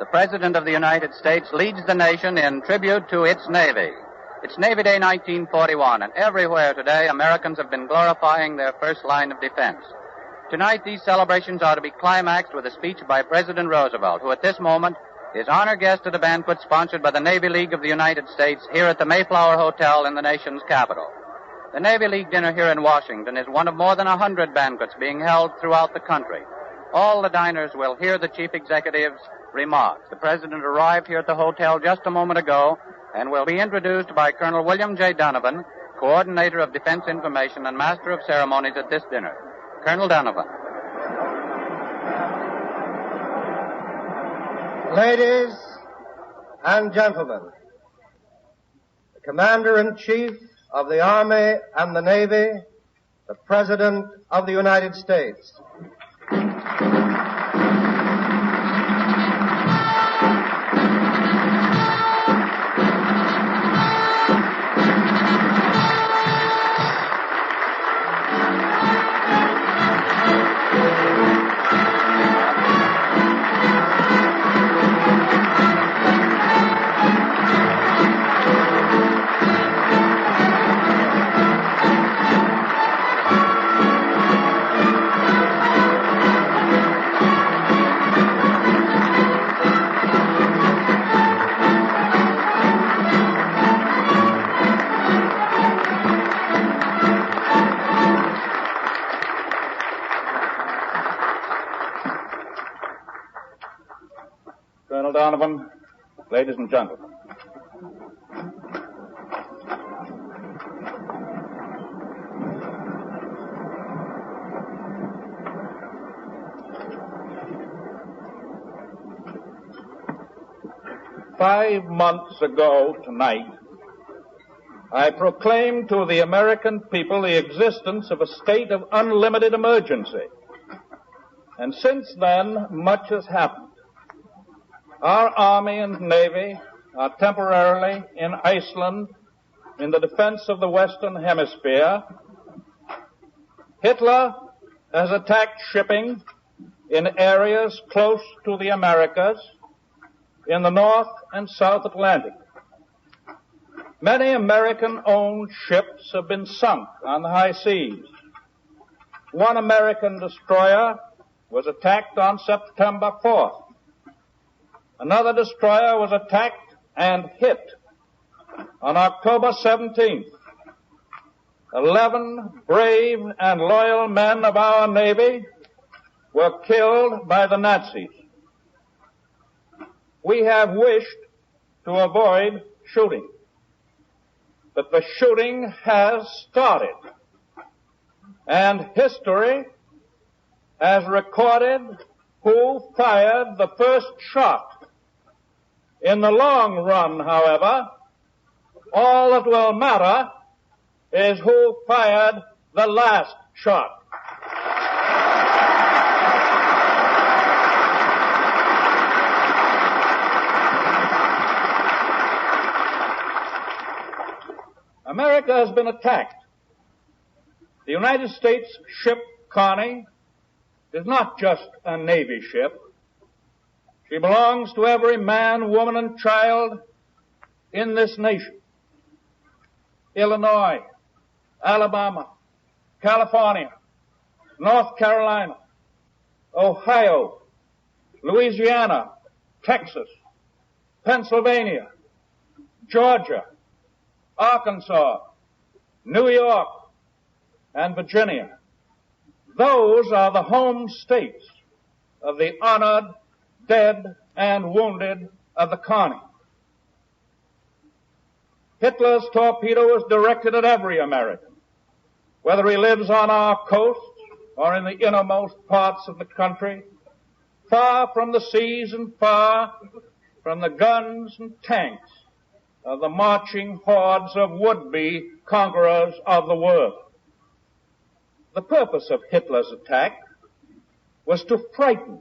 the President of the United States leads the nation in tribute to its Navy. It's Navy Day 1941, and everywhere today Americans have been glorifying their first line of defense. Tonight, these celebrations are to be climaxed with a speech by President Roosevelt, who at this moment is honor guest at a banquet sponsored by the Navy League of the United States here at the Mayflower Hotel in the nation's capital. The Navy League dinner here in Washington is one of more than 100 banquets being held throughout the country. All the diners will hear the chief executive's remarks. The President arrived here at the hotel just a moment ago and will be introduced by Colonel William J. Donovan, Coordinator of Defense Information and Master of Ceremonies at this dinner. Colonel Donovan. Ladies and gentlemen, the Commander-in-Chief of the Army and the Navy, the President of the United States. Colonel Donovan, ladies and gentlemen. "5 months ago tonight, I proclaimed to the American people the existence of a state of unlimited emergency. And since then, much has happened. Our Army and Navy are temporarily in Iceland in the defense of the Western Hemisphere. Hitler has attacked shipping in areas close to the Americas, in the North and South Atlantic. Many American-owned ships have been sunk on the high seas. One American destroyer was attacked on September 4th. Another destroyer was attacked and hit on October 17th. 11 brave and loyal men of our Navy were killed by the Nazis. We have wished to avoid shooting, but the shooting has started, and history has recorded who fired the first shot. In the long run, however, all that will matter is who fired the last shot. America has been attacked. The United States ship Connie is not just a Navy ship. She belongs to every man, woman, and child in this nation. Illinois, Alabama, California, North Carolina, Ohio, Louisiana, Texas, Pennsylvania, Georgia, Arkansas, New York, and Virginia. Those are the home states of the honored, dead, and wounded of the Connie. Hitler's torpedo is directed at every American, whether he lives on our coasts or in the innermost parts of the country, far from the seas and far from the guns and tanks of the marching hordes of would-be conquerors of the world. The purpose of Hitler's attack was to frighten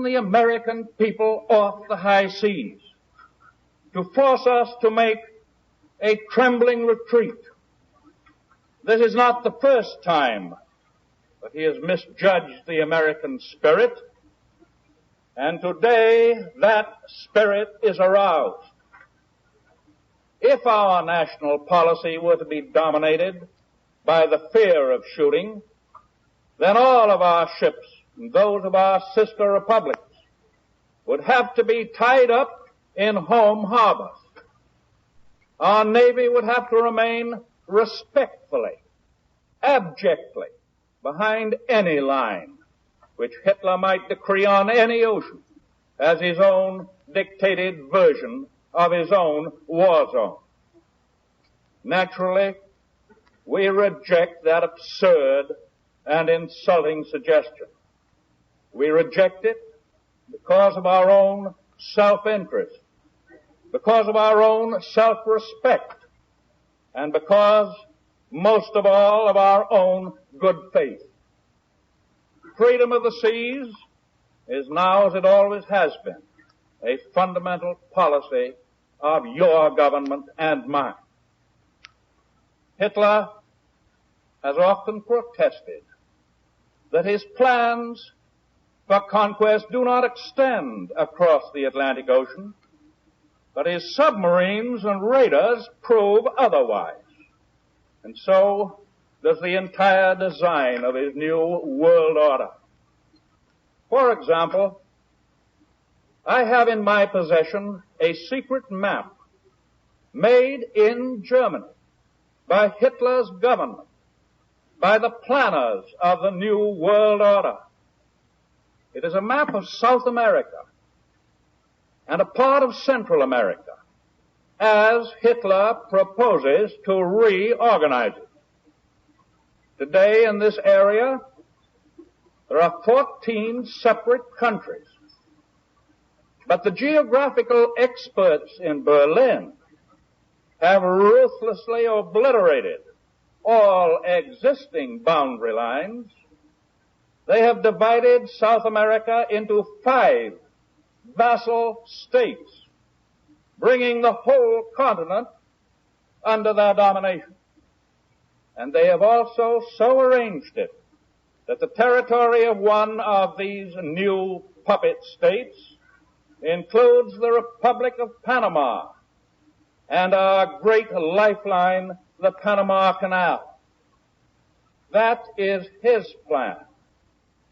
the American people off the high seas, to force us to make a trembling retreat. This is not the first time that he has misjudged the American spirit, And today that spirit is aroused. If our national policy were to be dominated by the fear of shooting, then all of our ships and those of our sister republics would have to be tied up in home harbors. Our Navy would have to remain respectfully, abjectly behind any line which Hitler might decree on any ocean as his own dictated version of his own war zone. Naturally, we reject that absurd and insulting suggestion. We reject it because of our own self-interest, because of our own self-respect, and because, most of all, of our own good faith. Freedom of the seas is now, as it always has been, a fundamental policy of your government and mine. Hitler has often protested that his plans for conquest do not extend across the Atlantic Ocean, but his submarines and raiders prove otherwise. And so does the entire design of his new world order. For example, I have in my possession a secret map made in Germany by Hitler's government, by the planners of the new world order. It is a map of South America and a part of Central America as Hitler proposes to reorganize it. Today in this area, there are 14 separate countries. But the geographical experts in Berlin have ruthlessly obliterated all existing boundary lines. They have divided South America into 5 vassal states, bringing the whole continent under their domination. And they have also so arranged it that the territory of one of these new puppet states includes the Republic of Panama and our great lifeline, the Panama Canal. That is his plan.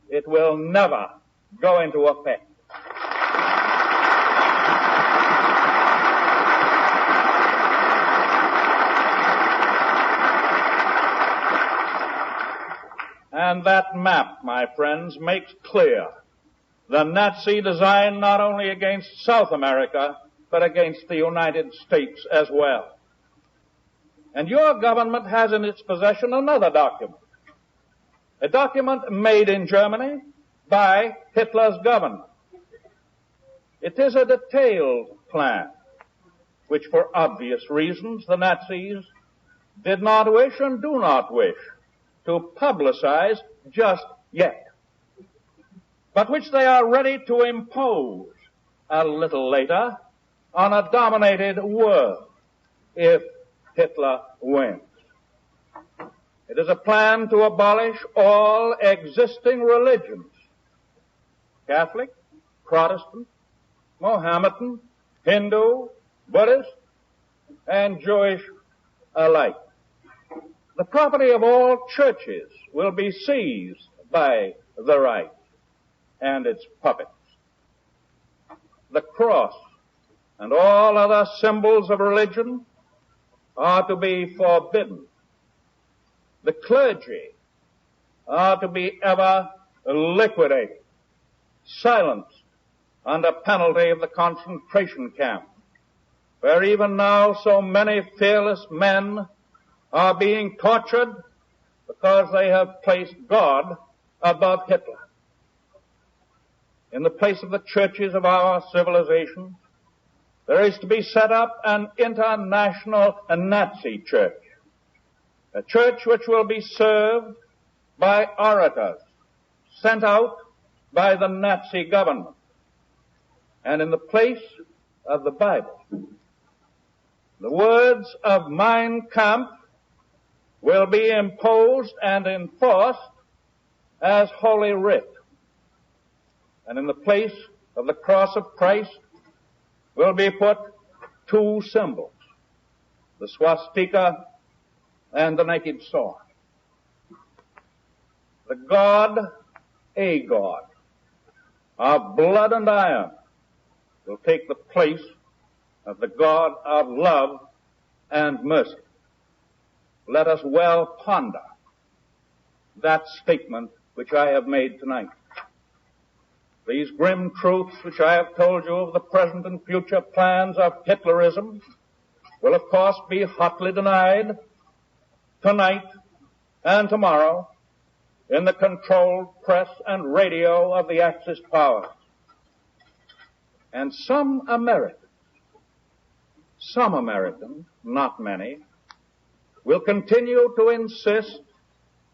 It will never go into effect. And that map, my friends, makes clear the Nazi design not only against South America, but against the United States as well. And your government has in its possession another document, a document made in Germany by Hitler's government. It is a detailed plan, which for obvious reasons the Nazis did not wish and do not wish to publicize just yet, but which they are ready to impose a little later on a dominated world if Hitler wins. It is a plan to abolish all existing religions, Catholic, Protestant, Mohammedan, Hindu, Buddhist, and Jewish alike. The property of all churches will be seized by the Reich and its puppets. The cross and all other symbols of religion are to be forbidden. The clergy are to be ever liquidated, silenced under penalty of the concentration camp, where even now so many fearless men are being tortured because they have placed God above Hitler. In the place of the churches of our civilization, there is to be set up an international Nazi church, a church which will be served by orators sent out by the Nazi government. And in the place of the Bible, the words of Mein Kampf will be imposed and enforced as Holy Writ. And in the place of the cross of Christ will be put two symbols, the swastika and the naked sword. The God, a God, of blood and iron, will take the place of the God of love and mercy. Let us well ponder that statement which I have made tonight. These grim truths which I have told you of the present and future plans of Hitlerism will of course be hotly denied tonight and tomorrow in the controlled press and radio of the Axis powers. And some Americans, not many, will continue to insist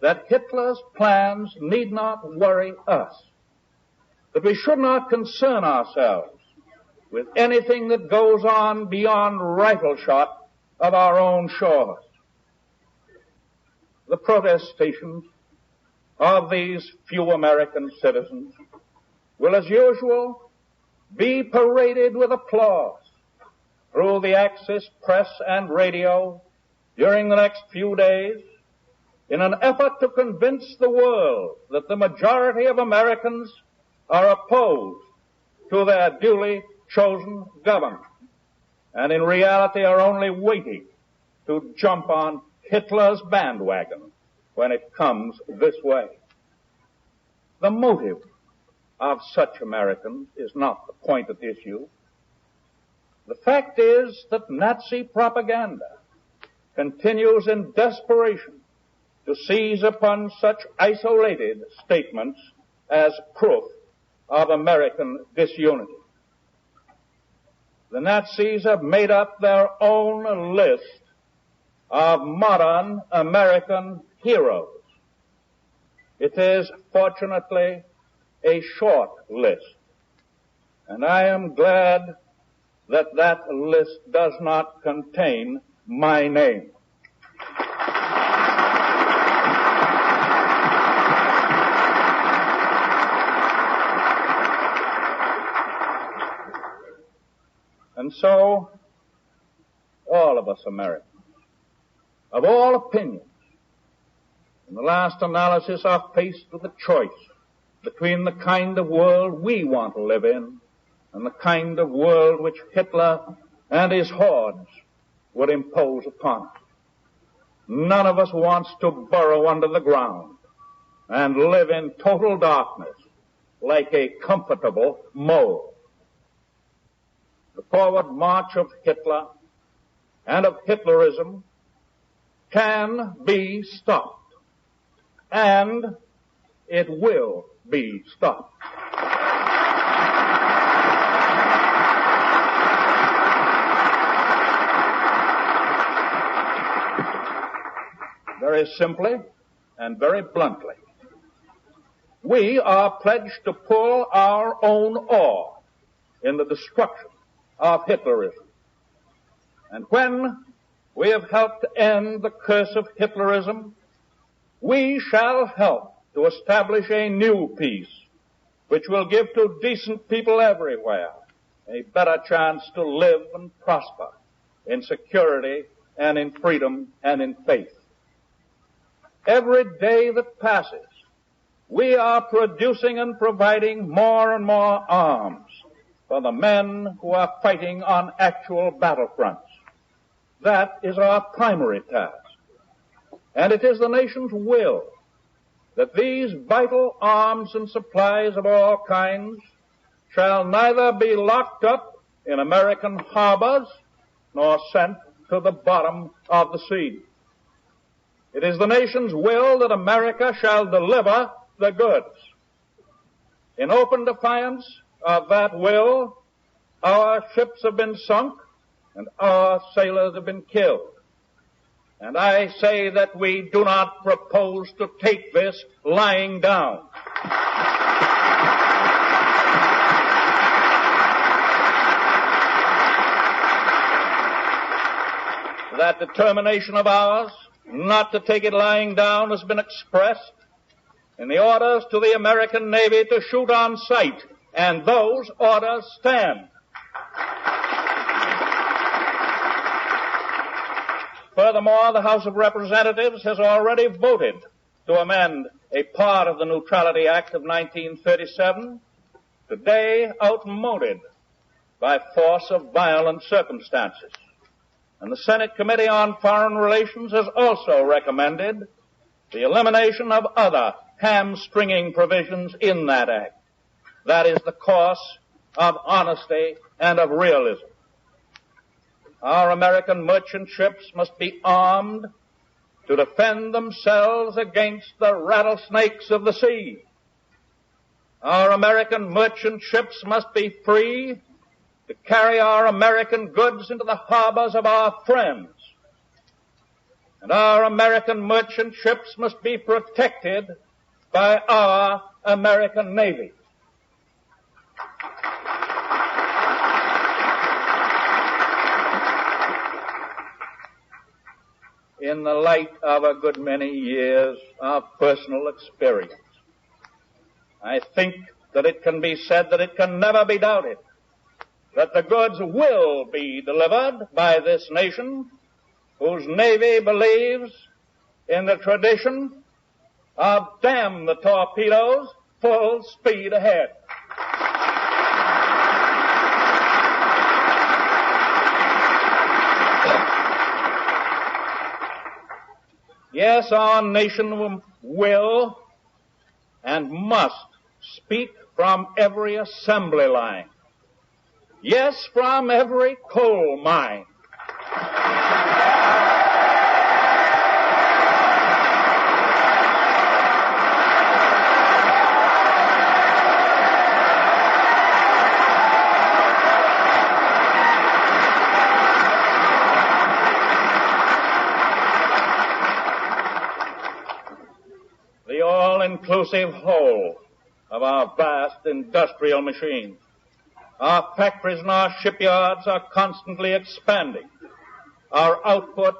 that Hitler's plans need not worry us, that we should not concern ourselves with anything that goes on beyond rifle shot of our own shores. The protestations of these few American citizens will, as usual, be paraded with applause through the Axis press and radio during the next few days in an effort to convince the world that the majority of Americans are opposed to their duly chosen government, and in reality are only waiting to jump on Hitler's bandwagon when it comes this way. The motive of such Americans is not the point at issue. The fact is that Nazi propaganda continues in desperation to seize upon such isolated statements as proof of American disunity. The Nazis have made up their own list of modern American heroes. It is, fortunately, a short list, and I am glad that that list does not contain my name. And so, all of us Americans, of all opinions, in the last analysis are faced with a choice between the kind of world we want to live in and the kind of world which Hitler and his hordes would impose upon us. None of us wants to burrow under the ground and live in total darkness like a comfortable mole. The forward march of Hitler and of Hitlerism can be stopped, and it will be stopped. Very simply and very bluntly, we are pledged to pull our own oar in the destruction of Hitlerism. And when we have helped end the curse of Hitlerism, we shall help to establish a new peace which will give to decent people everywhere a better chance to live and prosper in security and in freedom and in faith. Every day that passes, we are producing and providing more and more arms for the men who are fighting on actual battlefronts. That is our primary task. And it is the nation's will that these vital arms and supplies of all kinds shall neither be locked up in American harbors nor sent to the bottom of the sea. It is the nation's will that America shall deliver the goods. In open defiance of that will, our ships have been sunk and our sailors have been killed. And I say that we do not propose to take this lying down. That determination of ours not to take it lying down has been expressed in the orders to the American Navy to shoot on sight and those orders stand. Furthermore, the House of Representatives has already voted to amend a part of the Neutrality Act of 1937, today outmoded by force of violent circumstances. And the Senate Committee on Foreign Relations has also recommended the elimination of other hamstringing provisions in that act. That is the course of honesty and of realism. Our American merchant ships must be armed to defend themselves against the rattlesnakes of the sea. Our American merchant ships must be free to carry our American goods into the harbors of our friends. And our American merchant ships must be protected by our American Navy. In the light of a good many years of personal experience, I think that it can be said that it can never be doubted that the goods will be delivered by this nation whose Navy believes in the tradition of damn the torpedoes, full speed ahead. Yes, our nation will and must speak from every assembly line. Yes, from every coal mine. The all-inclusive whole of our vast industrial machine. Our factories and our shipyards are constantly expanding. Our output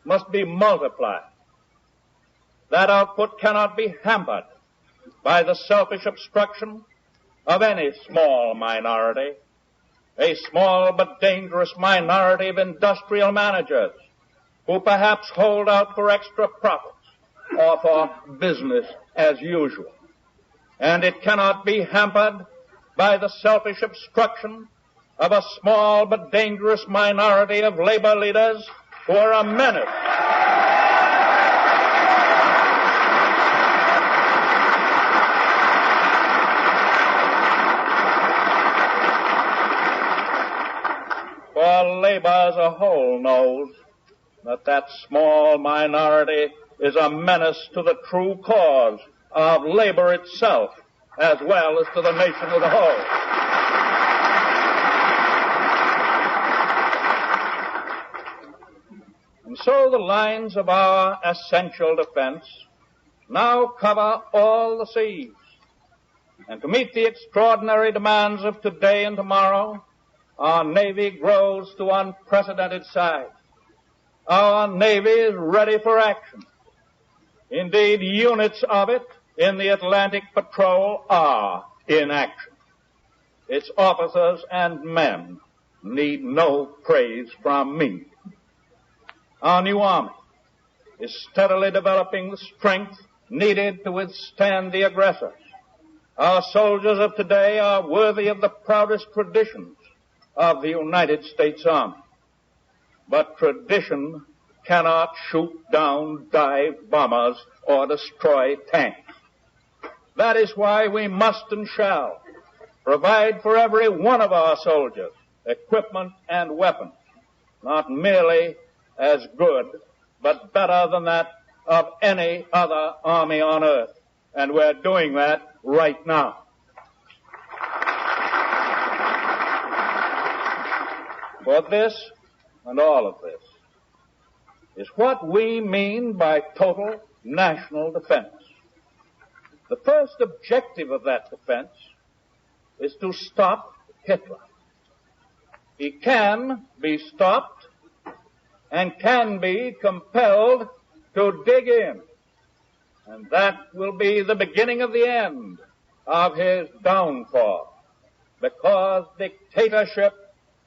must be multiplied. That output cannot be hampered by the selfish obstruction of any small minority, a small but dangerous minority of industrial managers who perhaps hold out for extra profits or for business as usual. And it cannot be hampered by the selfish obstruction of a small but dangerous minority of labor leaders who are a menace. For labor as a whole knows that small minority is a menace to the true cause of labor itself, as well as to the nation as a whole. And so the lines of our essential defense now cover all the seas. And to meet the extraordinary demands of today and tomorrow, our Navy grows to unprecedented size. Our Navy is ready for action. Indeed, units of it in the Atlantic Patrol are in action. Its officers and men need no praise from me. Our new Army is steadily developing the strength needed to withstand the aggressors. Our soldiers of today are worthy of the proudest traditions of the United States Army. But tradition cannot shoot down dive bombers or destroy tanks. That is why we must and shall provide for every one of our soldiers equipment and weapons, not merely as good, but better than that of any other army on earth. And we're doing that right now. For this and all of this is what we mean by total national defense. The first objective of that defense is to stop Hitler. He can be stopped and can be compelled to dig in. And that will be the beginning of the end of his downfall. because dictatorship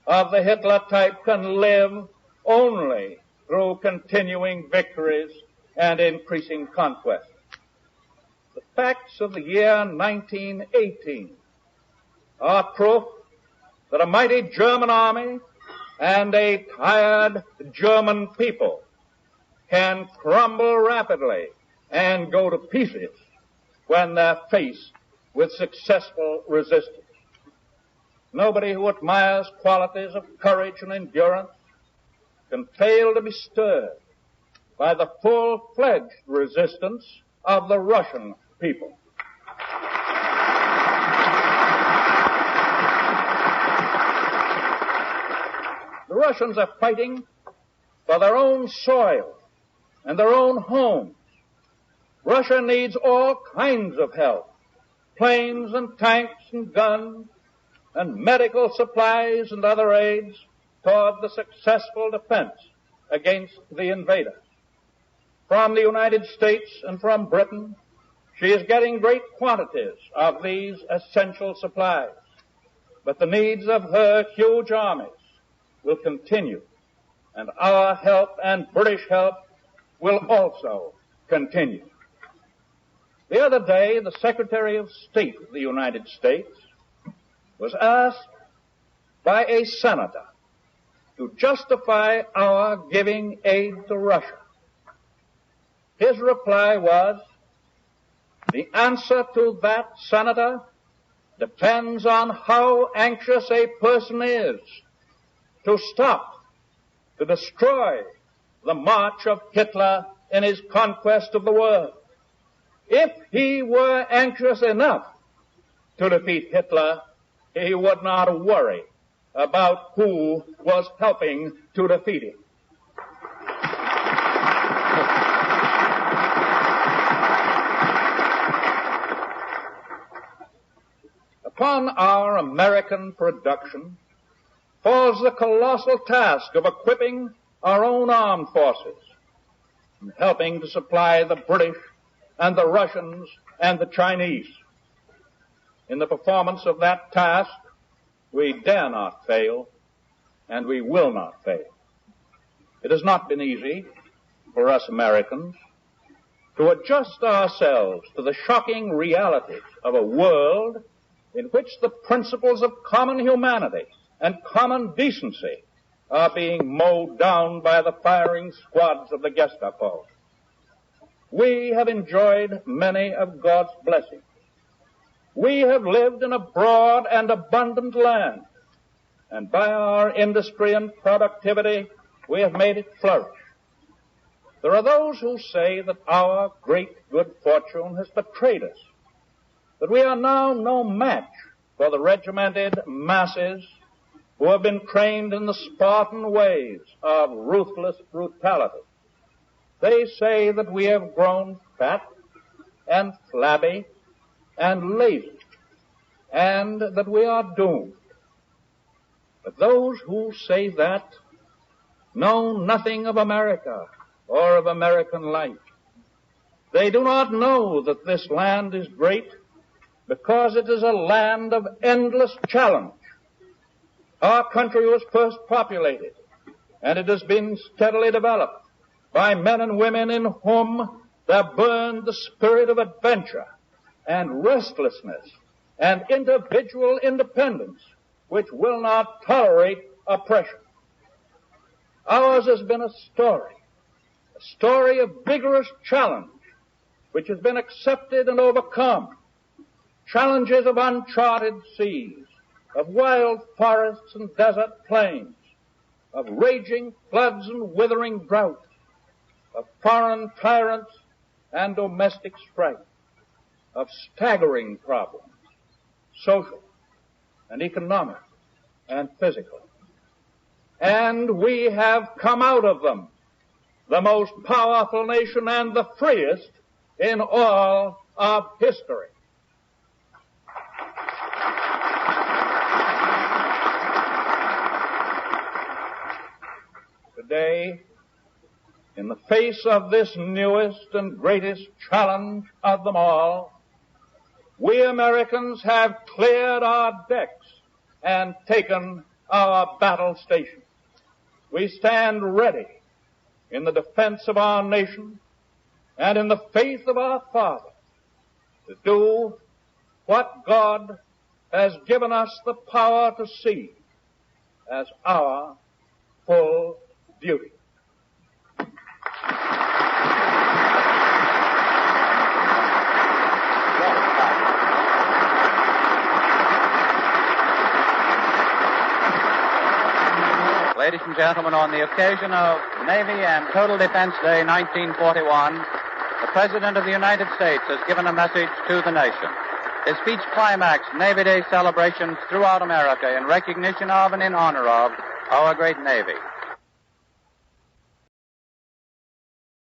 of the Hitler type can live only through continuing victories and increasing conquest. The facts of the year 1918 are proof that a mighty German army and a tired German people can crumble rapidly and go to pieces when they're faced with successful resistance. Nobody who admires qualities of courage and endurance can fail to be stirred by the full-fledged resistance of the Russian people. The Russians are fighting for their own soil and their own homes. Russia needs all kinds of help, planes and tanks and guns and medical supplies and other aids toward the successful defense against the invader. From the United States and from Britain, she is getting great quantities of these essential supplies, but the needs of her huge armies will continue, and our help and British help will also continue. The other day, the Secretary of State of the United States was asked by a senator to justify our giving aid to Russia. His reply was, the answer to that, Senator, depends on how anxious a person is to stop, to destroy the march of Hitler in his conquest of the world. If he were anxious enough to defeat Hitler, he would not worry about who was helping to defeat him. Upon our American production falls the colossal task of equipping our own armed forces and helping to supply the British and the Russians and the Chinese. In the performance of that task, we dare not fail, and we will not fail. It has not been easy for us Americans to adjust ourselves to the shocking realities of a world in which the principles of common humanity and common decency are being mowed down by the firing squads of the Gestapo. We have enjoyed many of God's blessings. We have lived in a broad and abundant land, and by our industry and productivity, we have made it flourish. There are those who say that our great good fortune has betrayed us, that we are now no match for the regimented masses who have been trained in the Spartan ways of ruthless brutality. They say that we have grown fat and flabby and lazy, and that we are doomed. But those who say that know nothing of America or of American life. They do not know that this land is great because it is a land of endless challenge. Our country was first populated, and it has been steadily developed by men and women in whom there burned the spirit of adventure and restlessness and individual independence, which will not tolerate oppression. Ours has been a story of vigorous challenge, which has been accepted and overcome, challenges of uncharted seas, of wild forests and desert plains, of raging floods and withering droughts, of foreign tyrants and domestic strife, of staggering problems, social and economic and physical. And we have come out of them, the most powerful nation and the freest in all of history. Today, in the face of this newest and greatest challenge of them all, we Americans have cleared our decks and taken our battle station. We stand ready in the defense of our nation and in the faith of our Father to do what God has given us the power to see as our full duty. Ladies and gentlemen, on the occasion of Navy and Total Defense Day 1941, the President of the United States has given a message to the nation. His speech climaxed Navy Day celebrations throughout America in recognition of and in honor of our great Navy.